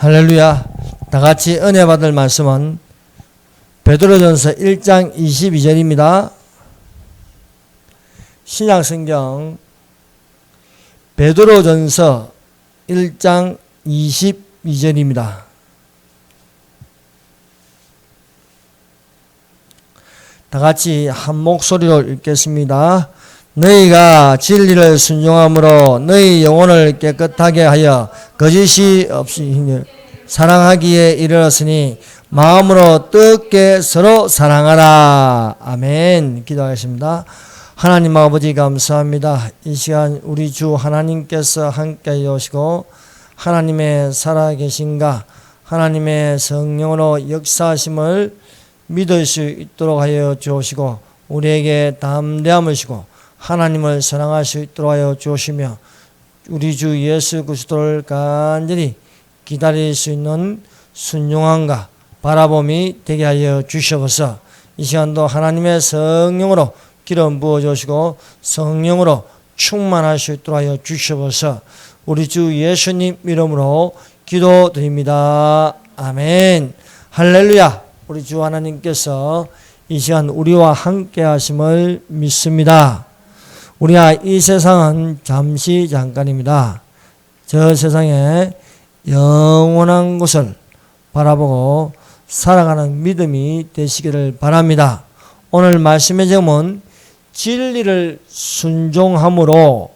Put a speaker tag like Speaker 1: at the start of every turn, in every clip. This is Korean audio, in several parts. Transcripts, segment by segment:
Speaker 1: 할렐루야. 다 같이 은혜 받을 말씀은 베드로전서 1장 22절입니다. 신약성경 베드로전서 1장 22절입니다. 다 같이 한 목소리로 읽겠습니다. 너희가 진리를 순종함으로 너희 영혼을 깨끗하게 하여 거짓이 없이 사랑하기에 이르렀으니 마음으로 뜻게 서로 사랑하라. 아멘. 기도하겠습니다. 하나님 아버지 감사합니다. 이 시간 우리 주 하나님께서 함께 오시고 하나님의 살아계신가 하나님의 성령으로 역사하심을 믿을 수 있도록 하여 주시고 우리에게 담대함을 주시고 하나님을 사랑할 수 있도록 하여 주시며 우리 주 예수 그리스도를 간절히 기다릴 수 있는 순종함과 바라봄이 되게 하여 주시옵소서. 이 시간도 하나님의 성령으로 기름 부어 주시고 성령으로 충만할 수 있도록 하여 주시옵소서. 우리 주 예수님 이름으로 기도드립니다. 아멘. 할렐루야. 우리 주 하나님께서 이 시간 우리와 함께 하심을 믿습니다. 우리가 이 세상은 잠시 잠깐입니다. 저 세상에 영원한 곳을 바라보고 살아가는 믿음이 되시기를 바랍니다. 오늘 말씀의 제목은 진리를 순종함으로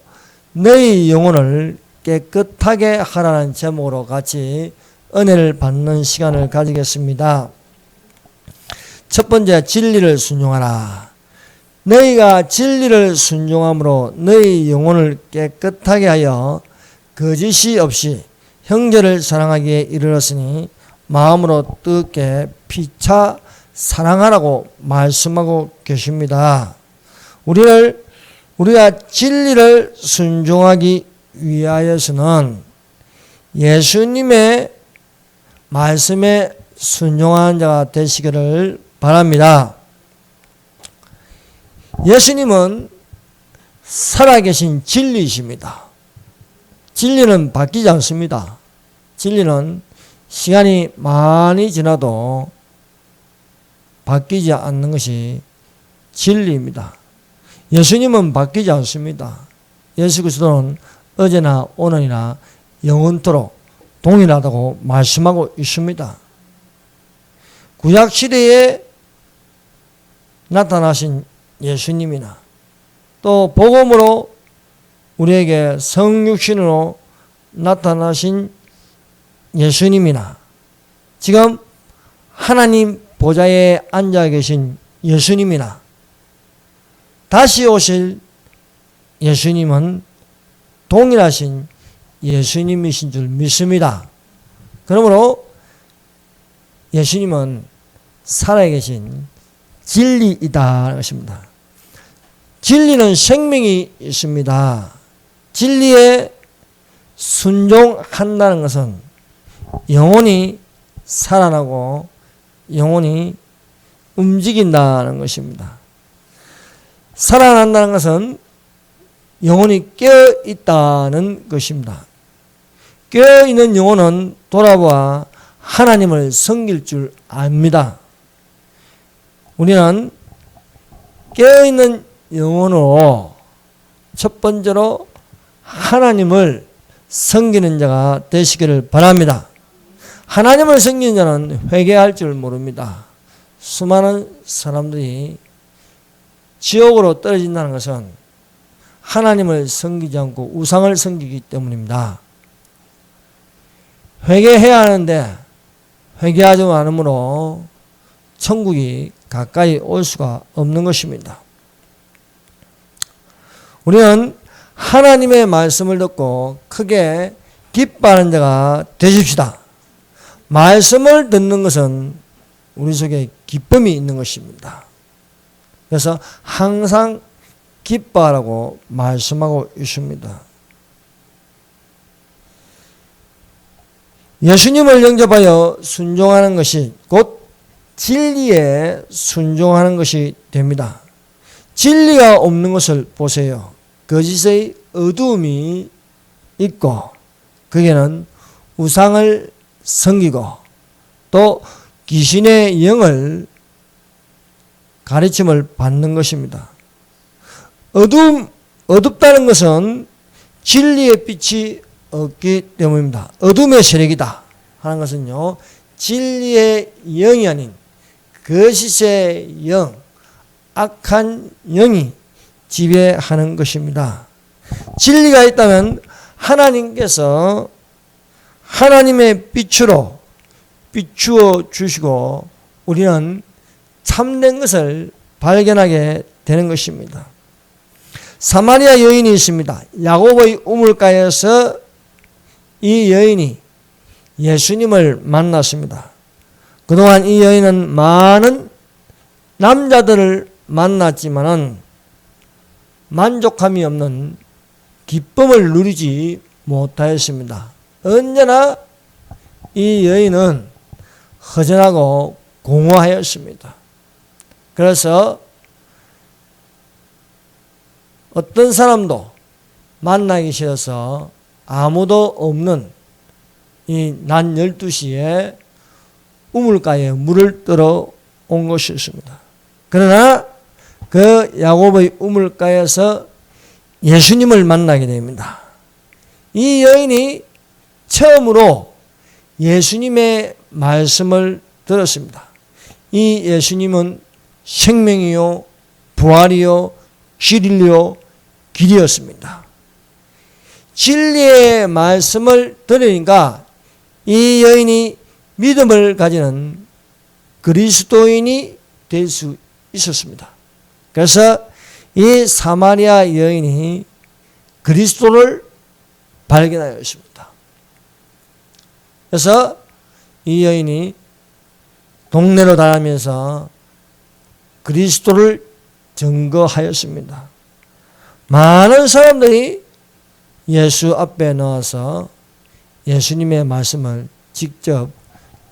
Speaker 1: 너희 영혼을 깨끗하게 하라는 제목으로 같이 은혜를 받는 시간을 가지겠습니다. 첫 번째, 진리를 순종하라. 너희가 진리를 순종함으로 너희 영혼을 깨끗하게 하여 거짓이 없이 형제를 사랑하기에 이르렀으니 마음으로 뜻게 피차 사랑하라고 말씀하고 계십니다. 우리가 진리를 순종하기 위하여서는 예수님의 말씀에 순종하는 자가 되시기를 바랍니다. 예수님은 살아계신 진리이십니다. 진리는 바뀌지 않습니다. 진리는 시간이 많이 지나도 바뀌지 않는 것이 진리입니다. 예수님은 바뀌지 않습니다. 예수 그리스도는 어제나 오늘이나 영원토록 동일하다고 말씀하고 있습니다. 구약시대에 나타나신 예수님이나 또 복음으로 우리에게 성육신으로 나타나신 예수님이나 지금 하나님 보좌에 앉아 계신 예수님이나 다시 오실 예수님은 동일하신 예수님이신 줄 믿습니다. 그러므로 예수님은 살아계신 진리이다 것입니다. 진리는 생명이 있습니다. 진리에 순종한다는 것은 영혼이 살아나고 영혼이 움직인다는 것입니다. 살아난다는 것은 영혼이 깨어있다는 것입니다. 깨어있는 영혼은 돌아보아 하나님을 섬길 줄 압니다. 우리는 깨어있는 영혼으로 첫 번째로 하나님을 섬기는 자가 되시기를 바랍니다. 하나님을 섬기는 자는 회개할 줄 모릅니다. 수많은 사람들이 지옥으로 떨어진다는 것은 하나님을 섬기지 않고 우상을 섬기기 때문입니다. 회개해야 하는데 회개하지 않으므로 천국이 가까이 올 수가 없는 것입니다. 우리는 하나님의 말씀을 듣고 크게 기뻐하는 자가 되십시다. 말씀을 듣는 것은 우리 속에 기쁨이 있는 것입니다. 그래서 항상 기뻐하라고 말씀하고 있습니다. 예수님을 영접하여 순종하는 것이 곧 진리에 순종하는 것이 됩니다. 진리가 없는 것을 보세요. 거짓의 어두움이 있고 거기에는 우상을 섬기고 또 귀신의 영을 가르침을 받는 것입니다. 어둡다는 것은 진리의 빛이 없기 때문입니다. 어둠의 세력이다 하는 것은요, 진리의 영이 아닌 거짓의 영, 악한 영이 지배하는 것입니다. 진리가 있다면 하나님께서 하나님의 빛으로 비추어 주시고 우리는 참된 것을 발견하게 되는 것입니다. 사마리아 여인이 있습니다. 야곱의 우물가에서 이 여인이 예수님을 만났습니다. 그동안 이 여인은 많은 남자들을 만났지만은 만족함이 없는 기쁨을 누리지 못하였습니다. 언제나 이 여인은 허전하고 공허하였습니다. 그래서 어떤 사람도 만나기 싫어서 아무도 없는 이 낮 12시에 우물가에 물을 떠러 온 것이었습니다. 그러나 그 야곱의 우물가에서 예수님을 만나게 됩니다. 이 여인이 처음으로 예수님의 말씀을 들었습니다. 이 예수님은 생명이요 부활이요 진리요 길이었습니다. 진리의 말씀을 들으니까 이 여인이 믿음을 가지는 그리스도인이 될 수 있었습니다. 그래서 이 사마리아 여인이 그리스도를 발견하였습니다. 그래서 이 여인이 동네로 다니면서 그리스도를 증거하였습니다. 많은 사람들이 예수 앞에 나와서 예수님의 말씀을 직접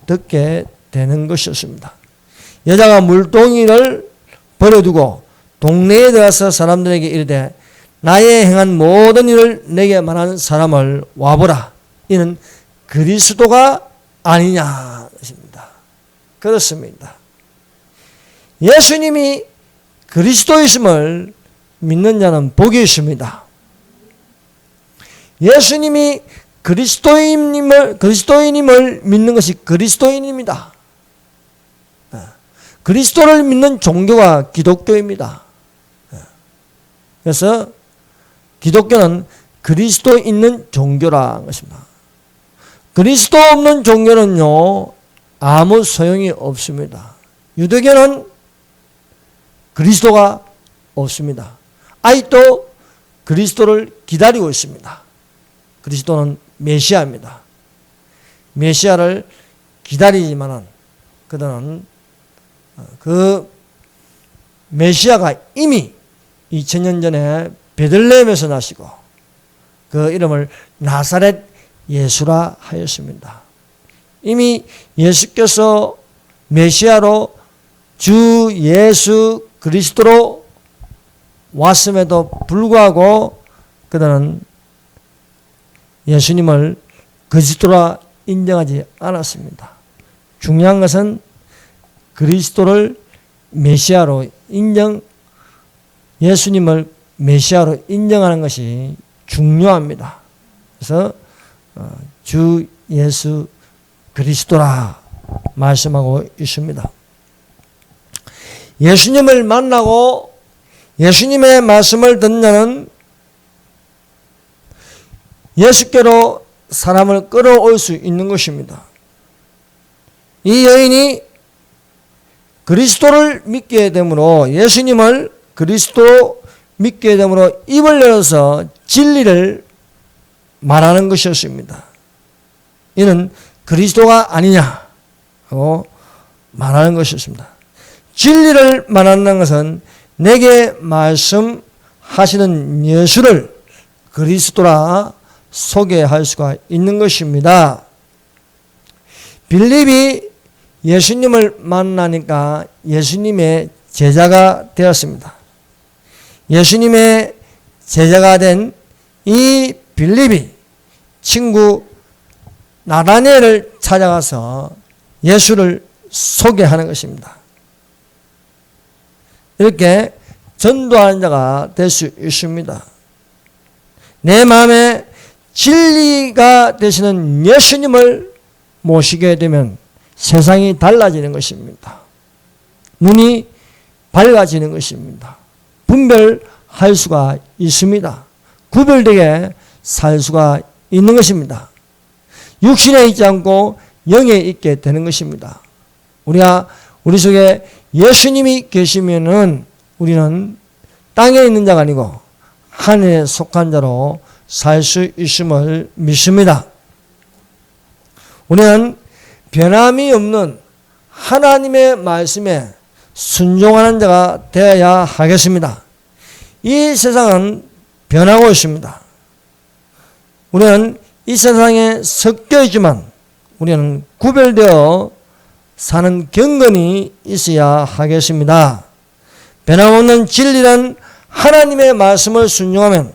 Speaker 1: 듣게 되는 것이었습니다. 여자가 물동이를 버려두고 동네에 들어가서 사람들에게 이르되 나의 행한 모든 일을 내게 말하는 사람을 와보라. 이는 그리스도가 아니냐 것입니다. 그렇습니다. 예수님이 그리스도이심을 믿는 자는 복이 있습니다. 예수님이 그리스도인임을 믿는 것이 그리스도인입니다. 그리스도를 믿는 종교가 기독교입니다. 그래서 기독교는 그리스도 있는 종교라는 것입니다. 그리스도 없는 종교는요, 아무 소용이 없습니다. 유대교는 그리스도가 없습니다. 아직도 그리스도를 기다리고 있습니다. 그리스도는 메시아입니다. 메시아를 기다리지만은 그들은 그 메시아가 이미 2000년 전에 베들레헴에서 나시고 그 이름을 나사렛 예수라 하였습니다. 이미 예수께서 메시아로 주 예수 그리스도로 왔음에도 불구하고 그들은 예수님을 그리스도라 인정하지 않았습니다. 중요한 것은 그리스도를 메시아로 예수님을 메시아로 인정하는 것이 중요합니다. 그래서 주 예수 그리스도라 말씀하고 있습니다. 예수님을 만나고 예수님의 말씀을 듣는 자는 예수께로 사람을 끌어올 수 있는 것입니다. 이 여인이 그리스도를 믿게 되므로 예수님을 그리스도로 믿게 되므로 입을 열어서 진리를 말하는 것이었습니다. 이는 그리스도가 아니냐 하고 말하는 것이었습니다. 진리를 말하는 것은 내게 말씀하시는 예수를 그리스도라 소개할 수가 있는 것입니다. 빌립이 예수님을 만나니까 예수님의 제자가 되었습니다. 예수님의 제자가 된 이 빌립이 친구 나다니엘을 찾아가서 예수를 소개하는 것입니다. 이렇게 전도하는 자가 될 수 있습니다. 내 마음에 진리가 되시는 예수님을 모시게 되면 세상이 달라지는 것입니다. 눈이 밝아지는 것입니다. 분별할 수가 있습니다. 구별되게 살 수가 있는 것입니다. 육신에 있지 않고 영에 있게 되는 것입니다. 우리 속에 예수님이 계시면은 우리는 땅에 있는 자가 아니고 하늘에 속한 자로 살 수 있음을 믿습니다. 우리는 변함이 없는 하나님의 말씀에 순종하는 자가 되어야 하겠습니다. 이 세상은 변하고 있습니다. 우리는 이 세상에 섞여 있지만 우리는 구별되어 사는 경건이 있어야 하겠습니다. 변함없는 진리란 하나님의 말씀을 순종하면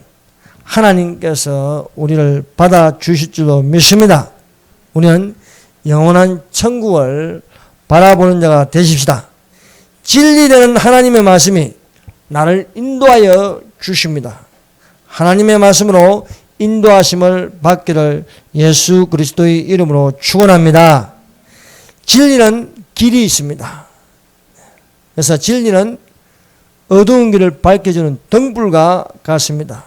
Speaker 1: 하나님께서 우리를 받아주실 줄로 믿습니다. 우리는 영원한 천국을 바라보는 자가 되십시다. 진리되는 하나님의 말씀이 나를 인도하여 주십니다. 하나님의 말씀으로 인도하심을 받기를 예수 그리스도의 이름으로 축원합니다. 진리는 길이 있습니다. 그래서 진리는 어두운 길을 밝혀주는 등불과 같습니다.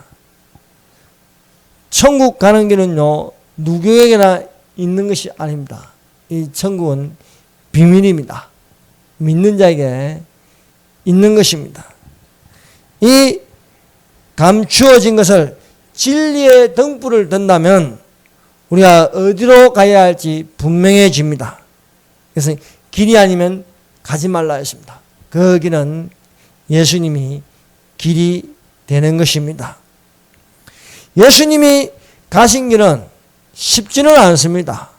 Speaker 1: 천국 가는 길은요, 누구에게나 있는 것이 아닙니다. 이 천국은 비밀입니다. 믿는 자에게 있는 것입니다. 이 감추어진 것을 진리의 등불을 든다면 우리가 어디로 가야 할지 분명해집니다. 그래서 길이 아니면 가지 말라 했습니다. 그 길은 예수님이 길이 되는 것입니다. 예수님이 가신 길은 쉽지는 않습니다.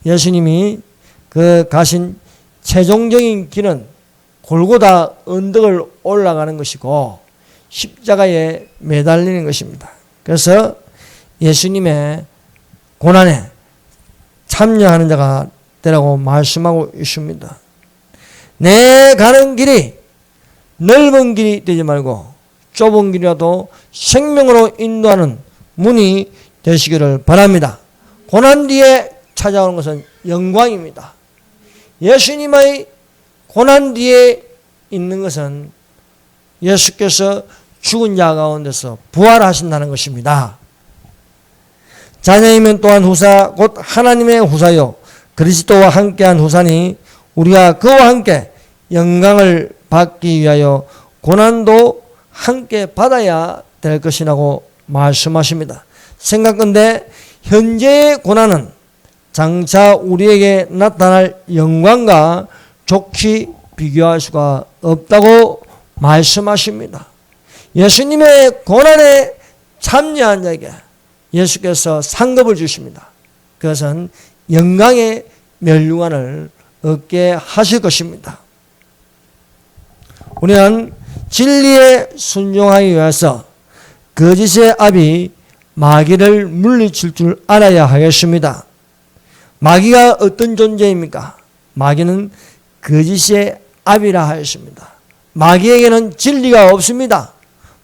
Speaker 1: 예수님이 그 가신 최종적인 길은 골고다 언덕을 올라가는 것이고 십자가에 매달리는 것입니다. 그래서 예수님의 고난에 참여하는 자가 되라고 말씀하고 있습니다. 내 가는 길이 넓은 길이 되지 말고 좁은 길이라도 생명으로 인도하는 문이 되시기를 바랍니다. 고난 뒤에 찾아오는 것은 영광입니다. 예수님의 고난 뒤에 있는 것은 예수께서 죽은 자 가운데서 부활하신다는 것입니다. 자녀이면 또한 후사 곧 하나님의 후사요 그리스도와 함께한 후사니 우리가 그와 함께 영광을 받기 위하여 고난도 함께 받아야 될 것이라고 말씀하십니다. 생각건대 현재의 고난은 장차 우리에게 나타날 영광과 좋게 비교할 수가 없다고 말씀하십니다. 예수님의 고난에 참여한 자에게 예수께서 상급을 주십니다. 그것은 영광의 멸류관을 얻게 하실 것입니다. 우리는 진리에 순종하기 위해서 거짓의 압이 마귀를 물리칠 줄 알아야 하겠습니다. 마귀가 어떤 존재입니까? 마귀는 거짓의 압이라 하였습니다. 마귀에게는 진리가 없습니다.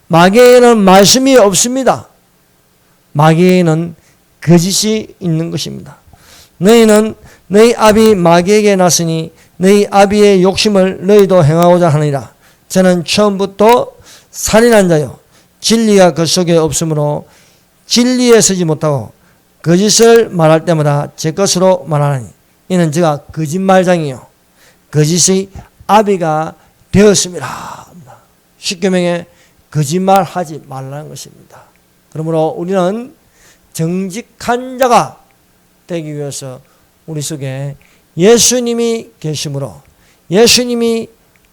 Speaker 1: 마귀에게는 말씀이 없습니다. 마귀에게는 거짓이 있는 것입니다. 너희는 너희 아비 마귀에게 났으니 너희 아비의 욕심을 너희도 행하고자 하느니라. 저는 처음부터 살인한 자요 진리가 그 속에 없으므로 진리에 서지 못하고 거짓을 말할 때마다 제 것으로 말하나니 이는 제가 거짓말장이요 거짓의 아비가 되었습니다. 십계명에 거짓말하지 말라는 것입니다. 그러므로 우리는 정직한 자가 되기 위해서 우리 속에 예수님이 계심으로 예수님이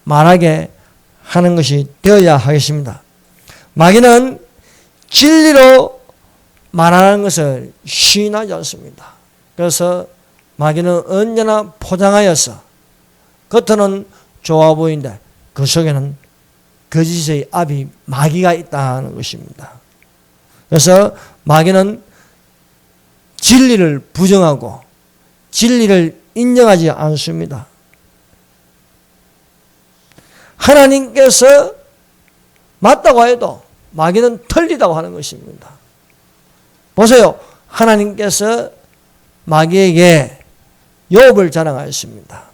Speaker 1: 말하게 하는 것이 되어야 하겠습니다. 마귀는 진리로 말하는 것을 시인하지 않습니다. 그래서 마귀는 언제나 포장하여서 겉으로는 좋아 보이는데 그 속에는 거짓의 압이 마귀가 있다는 것입니다. 그래서 마귀는 진리를 부정하고 진리를 인정하지 않습니다. 하나님께서 맞다고 해도 마귀는 틀리다고 하는 것입니다. 보세요. 하나님께서 마귀에게 욥을 자랑하였습니다.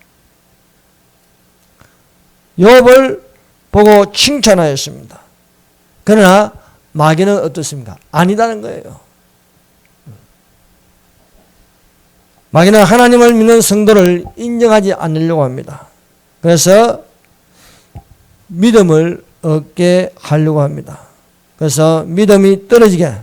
Speaker 1: 욥을 보고 칭찬하였습니다. 그러나 마귀는 어떻습니까? 아니다는 거예요. 마귀는 하나님을 믿는 성도를 인정하지 않으려고 합니다. 그래서 믿음을 얻게 하려고 합니다. 그래서 믿음이 떨어지게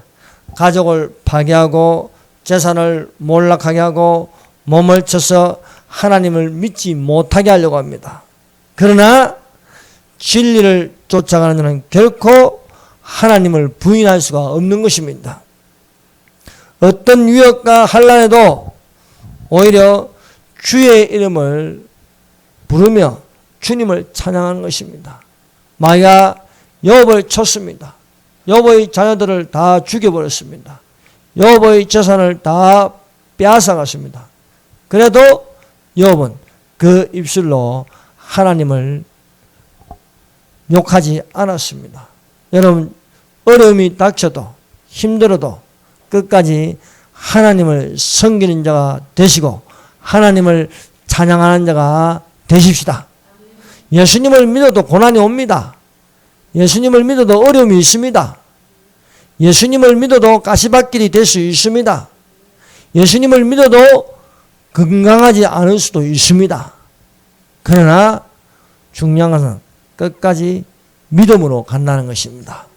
Speaker 1: 가족을 파괴하고 재산을 몰락하게 하고 몸을 쳐서 하나님을 믿지 못하게 하려고 합니다. 그러나 진리를 쫓아가는 자는 결코 하나님을 부인할 수가 없는 것입니다. 어떤 위협과 환난에도 오히려 주의 이름을 부르며 주님을 찬양하는 것입니다. 마귀가 욥을 쳤습니다. 욥의 자녀들을 다 죽여버렸습니다. 욥의 재산을 다 빼앗아갔습니다. 그래도 욥은 그 입술로 하나님을 욕하지 않았습니다. 여러분, 어려움이 닥쳐도 힘들어도 끝까지 하나님을 섬기는 자가 되시고 하나님을 찬양하는 자가 되십시다. 예수님을 믿어도 고난이 옵니다. 예수님을 믿어도 어려움이 있습니다. 예수님을 믿어도 가시밭길이 될 수 있습니다. 예수님을 믿어도 건강하지 않을 수도 있습니다. 그러나 중요한 것은 끝까지 믿음으로 간다는 것입니다.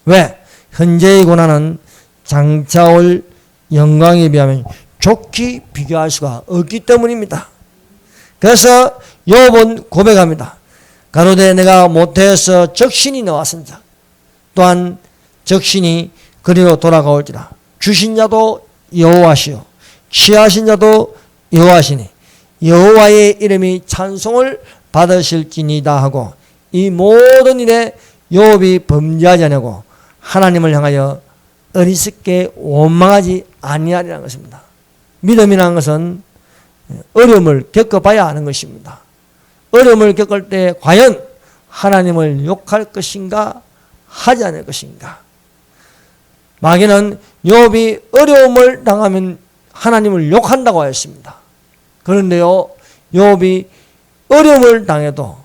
Speaker 1: 왜? 현재의 고난은 장차 올 영광에 비하면 좋게 비교할 수가 없기 때문입니다. 그래서 욥은 고백합니다. 가로되 내가 모태에서 적신이 나왔은즉 또한 적신이 그리로 돌아가올지라. 주신 자도 여호와시요 취하신 자도 여호와시니 여호와의 이름이 찬송을 받으실지니다 하고 이 모든 일에 욥이 범죄하지 아니하고 하나님을 향하여 어리석게 원망하지 아니하리라는 것입니다. 믿음이라는 것은 어려움을 겪어봐야 하는 것입니다. 어려움을 겪을 때 과연 하나님을 욕할 것인가 하지 않을 것인가. 마귀는 욥이 어려움을 당하면 하나님을 욕한다고 하였습니다. 그런데요, 욥이 어려움을 당해도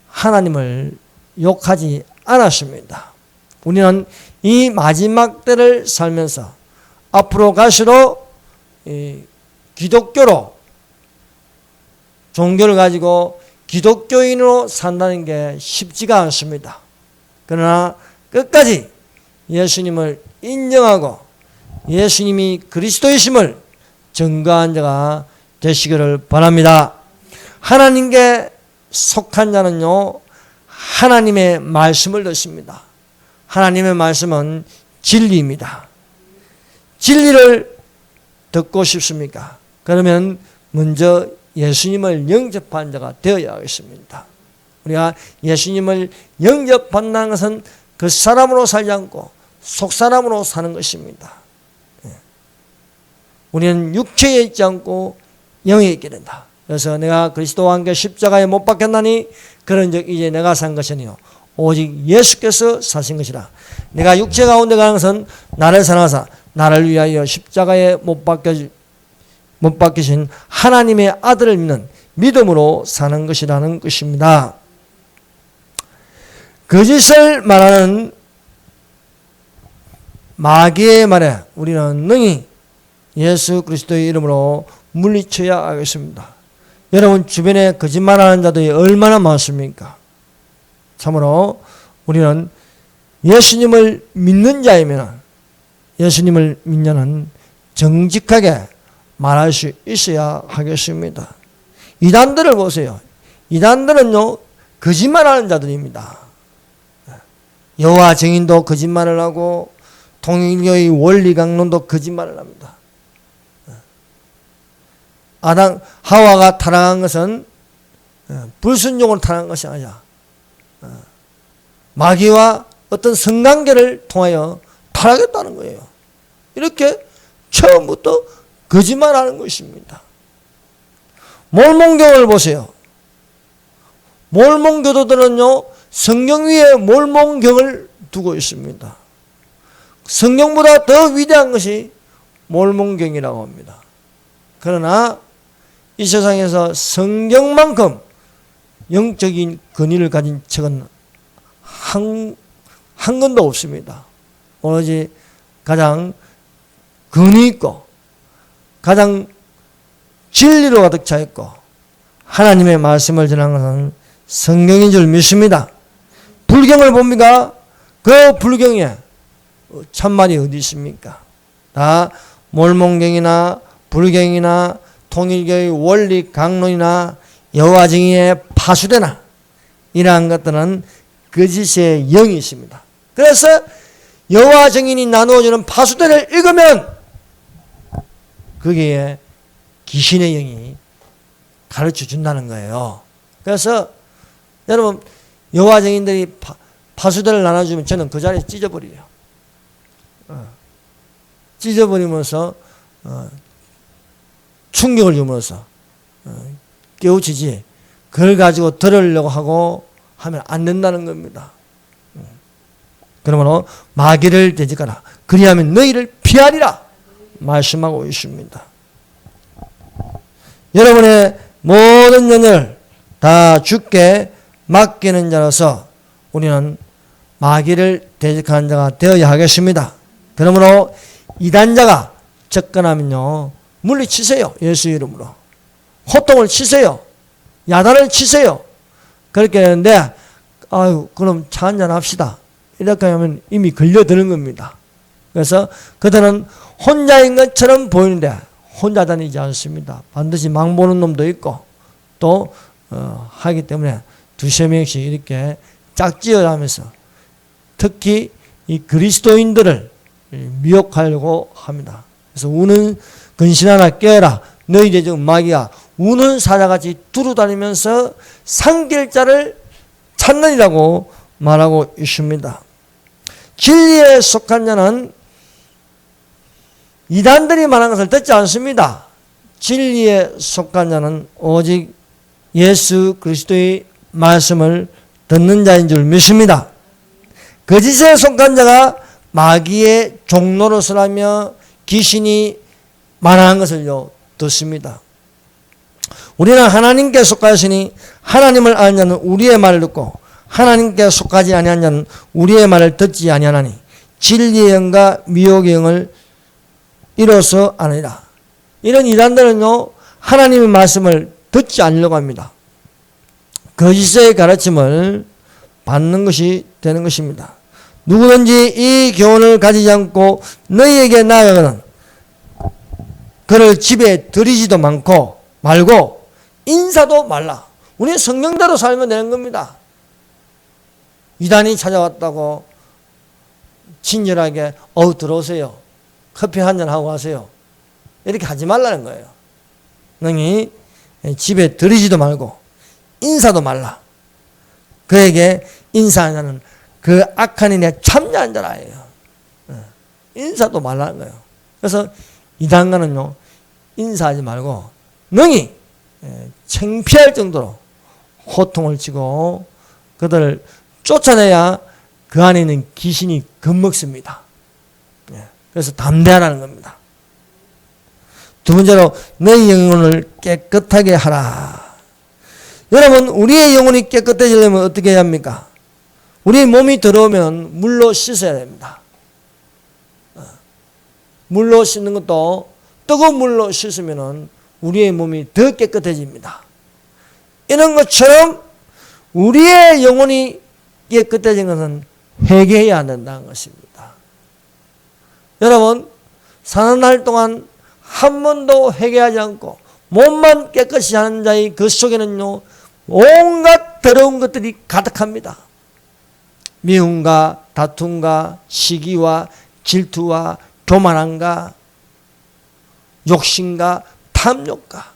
Speaker 1: 하나님을 욕하지 않았습니다. 우리는 이 마지막 때를 살면서 앞으로 갈수록 기독교로 종교를 가지고 기독교인으로 산다는 게 쉽지가 않습니다. 그러나 끝까지 예수님을 인정하고 예수님이 그리스도이심을 증거한 자가 되시기를 바랍니다. 하나님께 속한 자는요, 하나님의 말씀을 듣습니다. 하나님의 말씀은 진리입니다. 진리를 듣고 싶습니까? 그러면 먼저 예수님을 영접한 자가 되어야 하겠습니다. 우리가 예수님을 영접한다는 것은 그 사람으로 살지 않고 속사람으로 사는 것입니다. 우리는 육체에 있지 않고 영에 있게 된다. 그래서 내가 그리스도와 함께 십자가에 못 박혔나니 그런즉 이제 내가 산 것이 아니요 오직 예수께서 사신 것이라. 내가 육체 가운데 가는 것은 나를 사랑하사 나를 위하여 십자가에 못 박히신 하나님의 아들을 믿는 믿음으로 사는 것이라는 것입니다. 거짓을 말하는 마귀의 말에 우리는 능히 예수 그리스도의 이름으로 물리쳐야 하겠습니다. 여러분 주변에 거짓말하는 자들이 얼마나 많습니까? 참으로 우리는 예수님을 믿는 자이면 예수님을 믿냐는 정직하게 말할 수 있어야 하겠습니다. 이단들을 보세요. 이단들은요 거짓말하는 자들입니다. 여호와 증인도 거짓말을 하고 통일교의 원리강론도 거짓말을 합니다. 아담 하와가 타락한 것은 불순종으로 타락한 것이 아니라 마귀와 어떤 성관계를 통하여 타락했다는 거예요. 이렇게 처음부터 거짓말하는 것입니다. 몰몬교를 보세요. 몰몬교도들은요, 성경 위에 몰몬경을 두고 있습니다. 성경보다 더 위대한 것이 몰몬경이라고 합니다. 그러나 이 세상에서 성경만큼 영적인 권위를 가진 책은 한 권도 없습니다. 오로지 가장 권위 있고 가장 진리로 가득 차 있고 하나님의 말씀을 전하는 것은 성경인 줄 믿습니다. 불경을 봅니까? 그 불경에 참말이 어디 있습니까? 다 몰몬경이나 불경이나 통일교의 원리 강론이나 여호와 증인의 파수대나 이러한 것들은 거짓의 영이 있습니다. 그래서 여호와 증인이 나누어주는 파수대를 읽으면 거기에 귀신의 영이 가르쳐 준다는 거예요. 그래서 여러분 여호와 증인들이 파수대를 나눠주면 저는 그 자리에 찢어버려요. 찢어버리면서 충격을 주면서 깨우치지 그걸 가지고 들으려고 하고 하면 안 된다는 겁니다. 그러므로 마귀를 대적하라. 그리하면 너희를 피하리라 말씀하고 있습니다. 여러분의 모든 영을 다 주께 맡기는 자로서 우리는 마귀를 대적하는 자가 되어야 하겠습니다. 그러므로 이단자가 접근하면요 물리치세요. 예수 이름으로 호통을 치세요. 야단을 치세요. 그렇게 하는데 아유 그럼 차 한잔 합시다. 이렇게 하면 이미 걸려드는 겁니다. 그래서 그들은 혼자인 것처럼 보이는데 혼자 다니지 않습니다. 반드시 망보는 놈도 있고 또 하기 때문에 두세 명씩 이렇게 짝지어가면서 특히 이 그리스도인들을 미혹하려고 합니다. 그래서 우는 근신하나 깨어라. 너희들 중 마귀가 우는 사자같이 두루다니면서 상길자를 찾느니라고 말하고 있습니다. 진리에 속한 자는 이단들이 말하는 것을 듣지 않습니다. 진리에 속한 자는 오직 예수 그리스도의 말씀을 듣는 자인 줄 믿습니다. 거짓에 속한 자가 마귀의 종노릇을 귀신이 말하는 것을요 듣습니다. 우리는 하나님께 속하였으니 하나님을 아는 자는 우리의 말을 듣고 하나님께 속하지 아니한 자는 우리의 말을 듣지 아니하나니 진리의 영과 미혹의 영을 이로써 아느니라. 이런 이단들은요 하나님의 말씀을 듣지 않으려고 합니다. 거짓의 가르침을 받는 것이 되는 것입니다. 누구든지 이 교훈을 가지지 않고 너희에게 나아가거든 그를 집에 들이지도 말고 인사도 말라. 우리는 성경대로 살면 되는 겁니다. 이단이 찾아왔다고 친절하게 들어오세요. 커피 한잔 하고 가세요. 이렇게 하지 말라는 거예요. 너희 집에 들이지도 말고 인사도 말라. 그에게 인사하는 그 악한 인에 참여한 자라예요. 인사도 말라는 거예요. 그래서 이단과는요 인사하지 말고 능히 창피할 정도로 호통을 치고 그들을 쫓아내야 그 안에 있는 귀신이 겁먹습니다. 그래서 담대하라는 겁니다. 두 번째로 너희 영혼을 깨끗하게 하라. 여러분 우리의 영혼이 깨끗해지려면 어떻게 해야 합니까? 우리 몸이 더러우면 물로 씻어야 됩니다. 물로 씻는 것도 뜨거운 물로 씻으면 우리의 몸이 더 깨끗해집니다. 이런 것처럼 우리의 영혼이 깨끗해진 것은 회개해야 된다는 것입니다. 여러분 사는 날 동안 한 번도 회개하지 않고 몸만 깨끗이 하는 자의 그 속에는요 온갖 더러운 것들이 가득합니다. 미움과 다툼과 시기와 질투와 교만함과 욕심과 탐욕과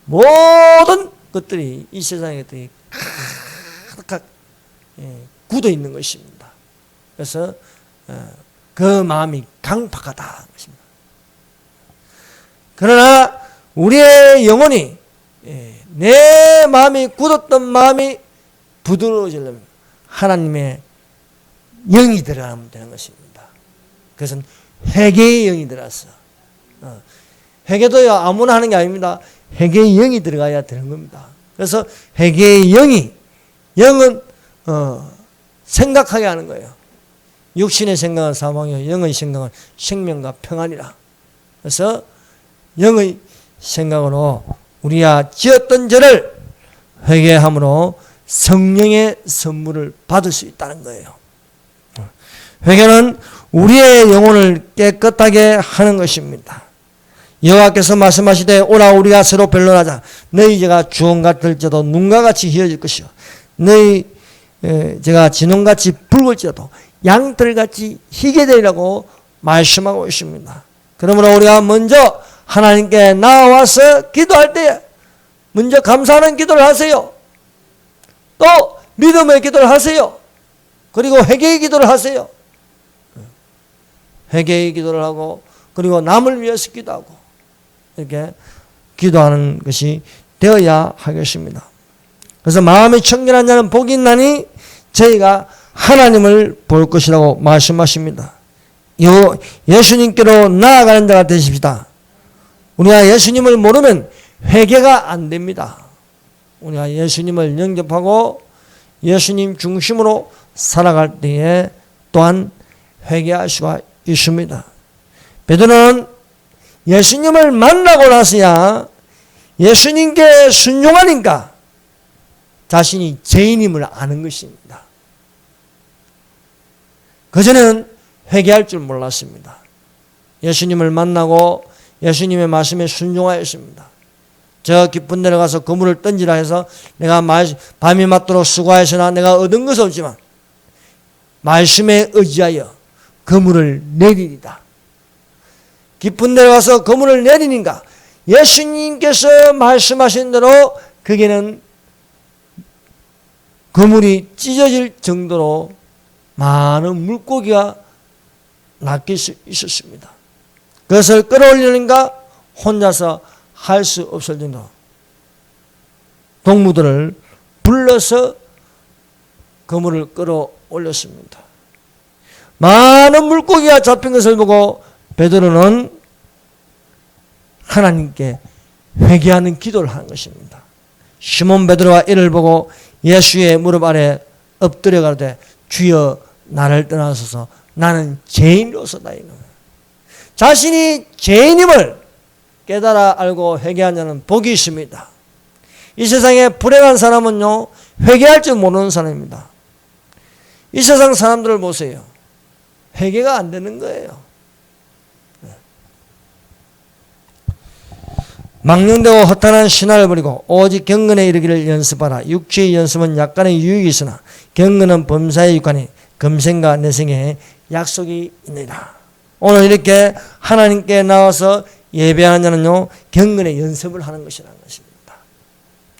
Speaker 1: 모든 것들이 이 세상의 것들이 가득 굳어 있는 것입니다. 그래서 그 마음이 강팍하다 것입니다. 그러나 우리의 영혼이 내 마음이 굳었던 마음이 부드러워지려면 하나님의 영이 들어가면 되는 것입니다. 그것은 회개의 영이 들어갔어. 회개도요 아무나 하는 게 아닙니다. 회개의 영이 들어가야 되는 겁니다. 그래서 회개의 영은 생각하게 하는 거예요. 육신의 생각은 사망이요 영의 생각은 생명과 평안이라. 그래서 영의 생각으로 우리가 지었던 죄를 회개함으로 성령의 선물을 받을 수 있다는 거예요. 회개는 우리의 영혼을 깨끗하게 하는 것입니다. 여호와께서 말씀하시되 오라 우리가 서로 변론하자. 너희 죄가 주홍 같을지라도 눈과 같이 희어질 것이요 너희 죄가 진홍같이 붉을지라도 양털같이 희게 되리라고 말씀하고 있습니다. 그러므로 우리가 먼저 하나님께 나와서 기도할 때 먼저 감사하는 기도를 하세요. 또 믿음의 기도를 하세요. 그리고 회개의 기도를 하세요. 회개의 기도를 하고 그리고 남을 위해서 기도하고 이렇게 기도하는 것이 되어야 하겠습니다. 그래서 마음이 청결한 자는 복이 있나니 저희가 하나님을 볼 것이라고 말씀하십니다. 예수님께로 나아가는 자가 되십시다. 우리가 예수님을 모르면 회개가 안 됩니다. 우리가 예수님을 영접하고 예수님 중심으로 살아갈 때에 또한 회개할 수가 있습니다. 베드로는 예수님을 만나고 나서야 예수님께 순종하니까 자신이 죄인임을 아는 것입니다. 그전에는 회개할 줄 몰랐습니다. 예수님을 만나고 예수님의 말씀에 순종하였습니다. 저 깊은 데로 가서 그물을 던지라 해서 내가 밤이 맞도록 수고하였으나 내가 얻은 것은 없지만 말씀에 의지하여 그물을 내리리다. 깊은 데로 가서 그물을 내리니까 예수님께서 말씀하신 대로 그게는 그물이 찢어질 정도로 많은 물고기가 낚일 수 있었습니다. 그것을 끌어올리는가 혼자서 할 수 없을 정도로 동무들을 불러서 그물을 끌어올렸습니다. 많은 물고기가 잡힌 것을 보고 베드로는 하나님께 회개하는 기도를 하는 것입니다. 시몬 베드로가 이를 보고 예수의 무릎 아래 엎드려 가로되 주여 나를 떠나소서 나는 죄인으로서다이노. 자신이 죄인임을 깨달아 알고 회개한 자는 복이 있습니다. 이 세상에 불행한 사람은요 회개할 줄 모르는 사람입니다. 이 세상 사람들을 보세요. 회개가 안 되는 거예요. 망령되고 허탄한 신화를 버리고 오직 경건에 이르기를 연습하라. 육체의 연습은 약간의 유익이 있으나 경건은 범사에 육하니 금생과 내생에 약속이 있느니라. 오늘 이렇게 하나님께 나와서 예배하는 자는요 경건의 연습을 하는 것이라는 것입니다.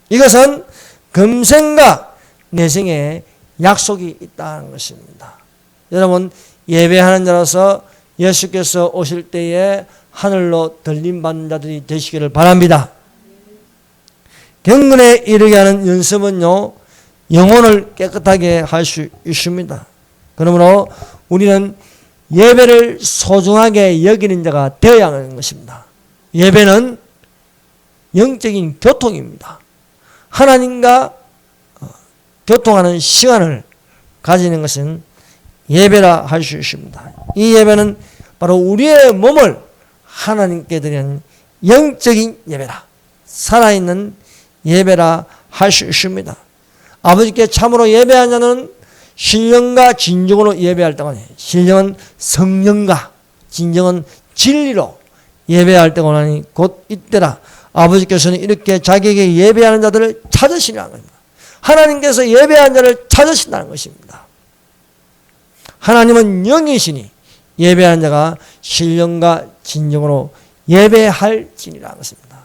Speaker 1: 이것은 금생과 내생에 약속이 있다는 것입니다. 여러분 예배하는 자로서 예수께서 오실 때에 하늘로 들림받는 자들이 되시기를 바랍니다. 경건에 이르게 하는 연습은요 영혼을 깨끗하게 할 수 있습니다. 그러므로 우리는 예배를 소중하게 여기는 자가 되어야 하는 것입니다. 예배는 영적인 교통입니다. 하나님과 교통하는 시간을 가지는 것은 예배라 할 수 있습니다. 이 예배는 바로 우리의 몸을 하나님께 드리는 영적인 예배라, 살아있는 예배라 할 수 있습니다. 아버지께 참으로 예배하는 자는 신령과 진정으로 예배할 때가 아니에요. 신령은 성령과 진정은 진리로 예배할 때가 오나니 곧 이때라. 아버지께서는 이렇게 자기에게 예배하는 자들을 찾으시라는 겁니다. 하나님께서 예배하는 자를 찾으신다는 것입니다. 하나님은 영이시니 예배하는 자가 신령과 진정으로 예배할지니라는 것입니다.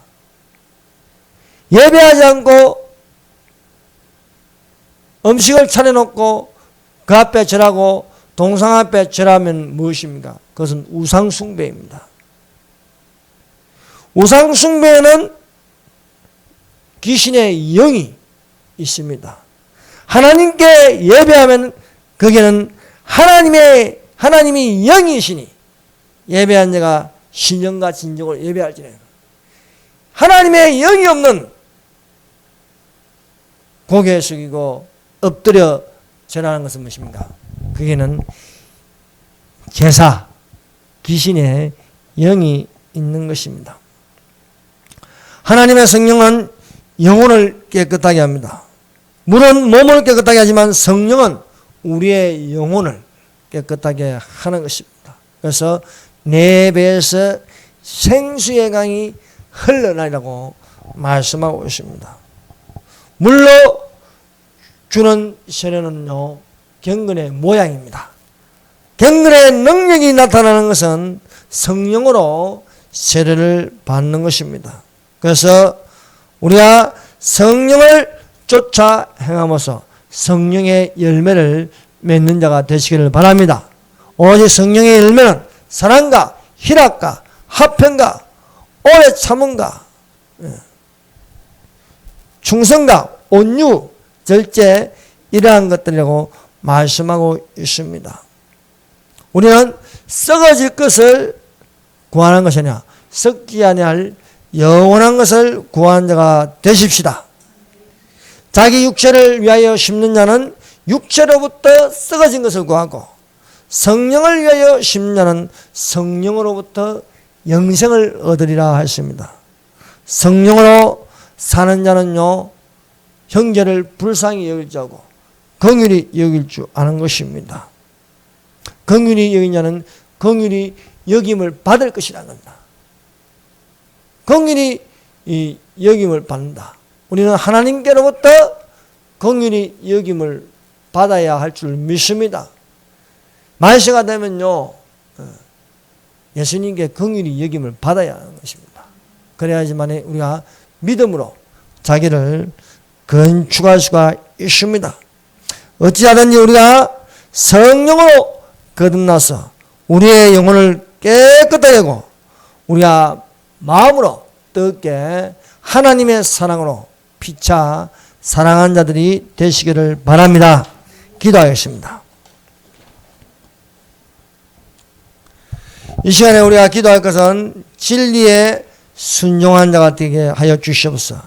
Speaker 1: 예배하지 않고 음식을 차려놓고 그 앞에 절하고 동상 앞에 절하면 무엇입니까? 그것은 우상숭배입니다. 우상 숭배에는 귀신의 영이 있습니다. 하나님께 예배하면 거기에는 하나님이 영이시니 예배한 자가 신령과 진정으로 예배할지는, 하나님의 영이 없는 고개 숙이고 엎드려 절하는 것은 무엇입니까? 거기에는 제사, 귀신의 영이 있는 것입니다. 하나님의 성령은 영혼을 깨끗하게 합니다. 물은 몸을 깨끗하게 하지만 성령은 우리의 영혼을 깨끗하게 하는 것입니다. 그래서 내 배에서 생수의 강이 흘러나리라고 말씀하고 있습니다. 물로 주는 세례는요, 경건의 모양입니다. 경건의 능력이 나타나는 것은 성령으로 세례를 받는 것입니다. 그래서 우리가 성령을 쫓아 행함으로써 성령의 열매를 맺는 자가 되시기를 바랍니다. 오직 성령의 열매는 사랑과 희락과 화평과 오래 참음과 충성과 온유, 절제, 이러한 것들이라고 말씀하고 있습니다. 우리는 썩어질 것을 구하는 것이 아니라 썩지 아니할 영원한 것을 구하는 자가 되십시다. 자기 육체를 위하여 심는 자는 육체로부터 썩어진 것을 구하고, 성령을 위하여 심는 자는 성령으로부터 영생을 얻으리라 했습니다. 성령으로 사는 자는요, 형제를 불쌍히 여길 줄 알고 긍휼히 여길 줄 아는 것입니다. 긍휼히 여긴 자는 긍휼히 여김을 받을 것이라는 겁니다. 긍휼히 여김을 받는다. 우리는 하나님께로부터 긍휼히 여김을 받아야 할 줄 믿습니다. 만세가 되면요, 예수님께 긍휼히 여김을 받아야 하는 것입니다. 그래야지만 우리가 믿음으로 자기를 건축할 수가 있습니다. 어찌하든지 우리가 성령으로 거듭나서 우리의 영혼을 깨끗하게 하고 우리가 마음으로 뜨겁게 하나님의 사랑으로 피차 사랑한 자들이 되시기를 바랍니다. 기도하겠습니다. 이 시간에 우리가 기도할 것은 진리에 순종한 자가 되게 하여 주시옵소서.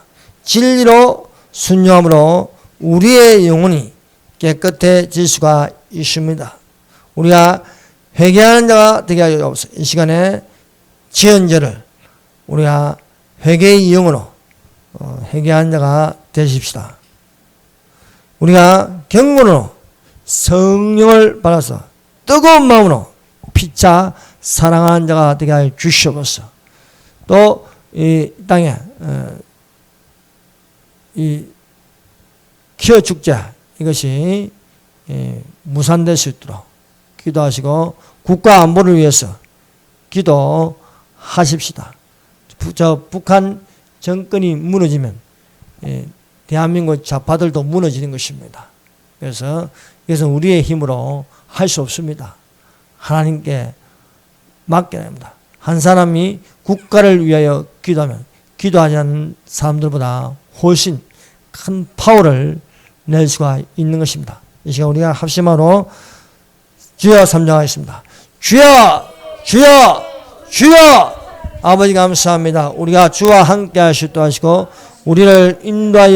Speaker 1: 진리로 순종함으로 우리의 영혼이 깨끗해질 수가 있습니다. 우리가 회개하는 자가 되게 하여 주옵소서. 이 시간에 지연죄를 우리가 회개의 영으로 회개하는 자가 되십시다. 우리가 경건으로 성령을 받아서 뜨거운 마음으로 피차 사랑하는 자가 되게 하여 주시옵소서. 또 이 땅에 이 기어 축제 이것이 무산될 수 있도록 기도하시고 국가 안보를 위해서 기도하십시다. 북한 정권이 무너지면 대한민국 좌파들도 무너지는 것입니다. 그래서 이것은 우리의 힘으로 할 수 없습니다. 하나님께 맡겨야 합니다. 한 사람이 국가를 위하여 기도하면 기도하지 않는 사람들보다 훨씬 큰 파워를 낼 수가 있는 것입니다. 이 시간 우리가 합심하로 주여 삼정하겠습니다. 주여, 주여, 주여. 아버지 감사합니다. 우리가 주와 함께 하시도록 하시고 우리를 인도하여